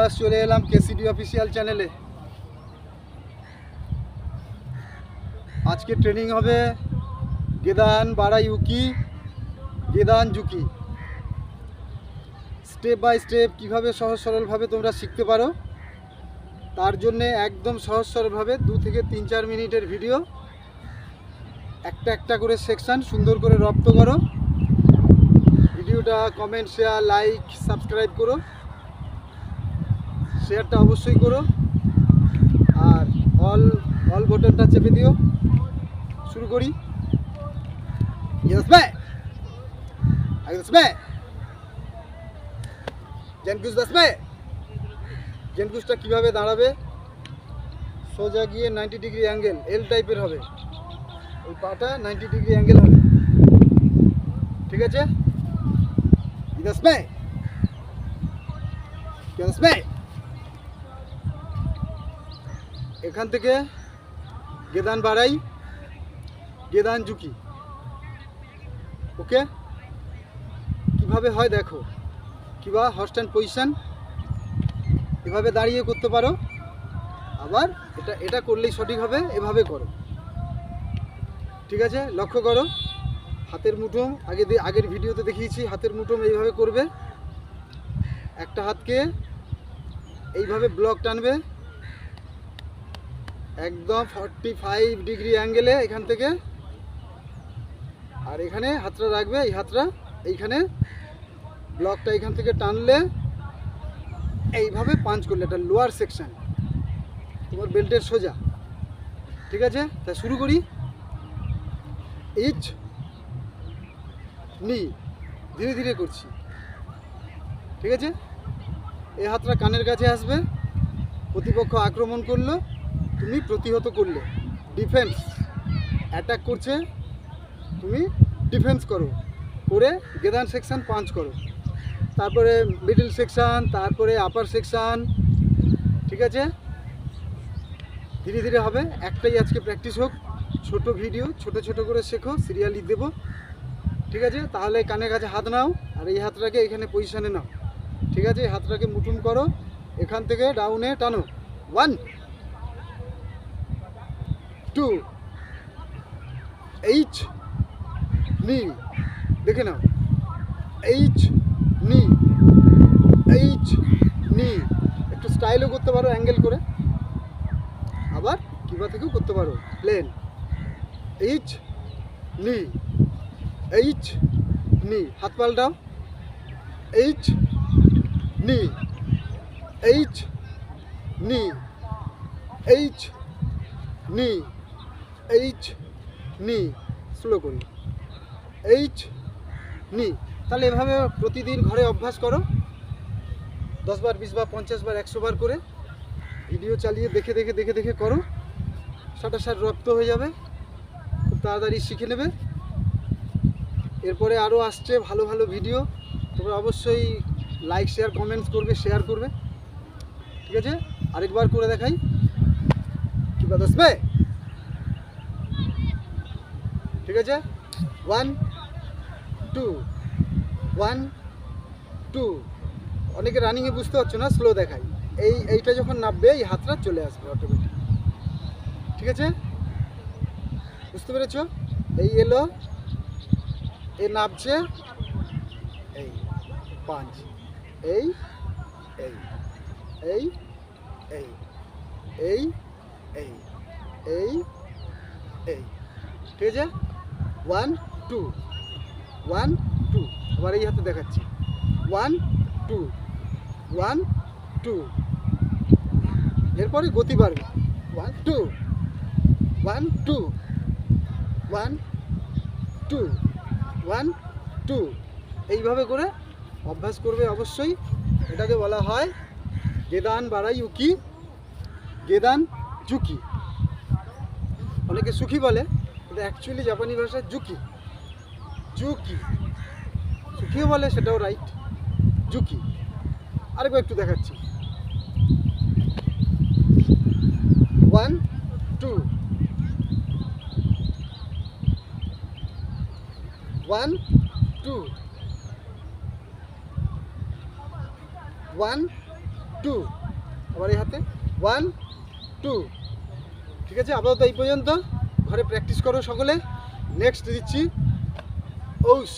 Viewers, চলে এলাম কেসিডি official চ্যানেলে। আজকে ট্রেনিং হবে গেদান বারাইউকি, গেদান জুকি। স্টেপ বাই স্টেপ কীভাবে সহজ সরলভাবে তোমরা শিখতে পারো, তার জন্যে একদম সহজ সরলভাবে 2 থেকে 3-4 মিনিটের ভিডিও, একটা একটা করে সেকশান সুন্দর করে রপ্ত করো। ভিডিওটা কমেন্ট, শেয়ার, লাইক, সাবস্ক্রাইব করো। শেয়ারটা অবশ্যই করো আর অল বাটনটা চেপে দিও। শুরু করি। জেনকুসটা কীভাবে দাঁড়াবে, সোজা গিয়ে 90 ডিগ্রি অ্যাঙ্গেল, এল টাইপের হবে। ওই পাটা 90 ডিগ্রি অ্যাঙ্গেল হবে, ঠিক আছে? এখান থেকে গেদান বাড়াই, গেদান জুকি। ওকে, কিভাবে হয় দেখো। কিবা হর্স স্ট্যান্ড পজিশন এভাবে দাঁড়িয়ে করতে পারো, আবার এটা করলেই সঠিক হবে। এভাবে করো, ঠিক আছে? লক্ষ্য করো হাতের মুঠোম, আগের ভিডিওতে দেখিয়েছি, হাতের মুঠোম এইভাবে করবে। একটা হাতকে এইভাবে ব্লক টানবে একদম 45 ডিগ্রি অ্যাঙ্গেলে এখান থেকে, আর এখানে হাতটা রাখবে। এই হাতটা এইখানে, ব্লকটা এখান থেকে টানলে এইভাবে পাঞ্চ করলে, এটা লোয়ার সেকশন তোমার বেল্টের সোজা, ঠিক আছে? তা শুরু করি। ইচ নি, ধীরে ধীরে করছি, ঠিক আছে? এই হাতটা কানের কাছে আসবে। প্রতিপক্ষ আক্রমণ করলো, তুমি প্রতিহত করলে। ডিফেন্স, অ্যাটাক করছে, তুমি ডিফেন্স করো, করে গেদান সেকশান পাঞ্চ করো। তারপরে মিডল সেকশান, তারপরে আপার সেকশান, ঠিক আছে? ধীরে ধীরে হবে। একটাই আজকে প্র্যাকটিস হোক, ছোট ভিডিও, ছোট ছোট করে শেখো, সিরিয়ালি দেবো, ঠিক আছে? তাহলে কানের কাছে হাত নাও, আর এই হাতটাকে এখানে পজিশানে নাও, ঠিক আছে? এই হাতটাকে মুঠুম করো, এখান থেকে ডাউনে টানো। 1 2 এইচ নি, দেখে নাও। এইচ নি, এইচ নি। একটু স্টাইলও করতে পারো অ্যাঙ্গেল করে, আবার কিবা থেকেও করতে পারো প্লেন। এইচ নি, এইচ নি, হাত পাল্টাও। এইচ নি, এইচ নি, এইচ নি, এইচ নি। স্লো করি, এইচ নি। তাহলে এভাবে প্রতিদিন ঘরে অভ্যাস করো, 10 বার, 20 বার, 50 বার, 100 বার করে ভিডিও চালিয়ে দেখে দেখে দেখে দেখে করো। সাটাসাট রপ্ত হয়ে যাবে, খুব তাড়াতাড়ি শিখে নেবে। এরপরে আরও আসছে ভালো ভালো ভিডিও, তোমরা অবশ্যই লাইক, শেয়ার, কমেন্টস করবে, শেয়ার করবে, ঠিক আছে? আরেকবার করে দেখাই। কি কথা আসবে, ঠিক আছে? 1 2 1 2। অনেকে রানিংয়ে বুঝতে পারছো না, স্লো দেখাই। এইটা যখন নামবে, এই হাতটা চলে আসবে অটোমেটিক, ঠিক আছে? বুঝতে পেরেছো? এই এলো, এ নামছে, এই পাঁচ, এই এই এই এই এই এই এই এই, ঠিক আছে? 1 2 1 2। আবার এই হাতে দেখাচ্ছি, 1 2 1 2। এরপরে গতি বাড়বে, 1 2 1 2 1 2 1 2। এইভাবে করে অভ্যাস করবে অবশ্যই। এটাকে বলা হয় গেদান বারাইউকি, গেদান জুকি। অনেকে সুখী বলে, এটা অ্যাকচুয়ালি জাপানি ভাষায় জুকি, জুকি। সুখিও বলে, সেটাও রাইট, জুকি। আরেকবার একটু দেখাচ্ছি, 1 2 1 2 1 2। আবার এই হাতে 1 2। ঠিক আছে, আপাতত এই পর্যন্ত। ঘরে প্র্যাকটিস করো সকলে। নেক্সট দিচ্ছি ঔষ।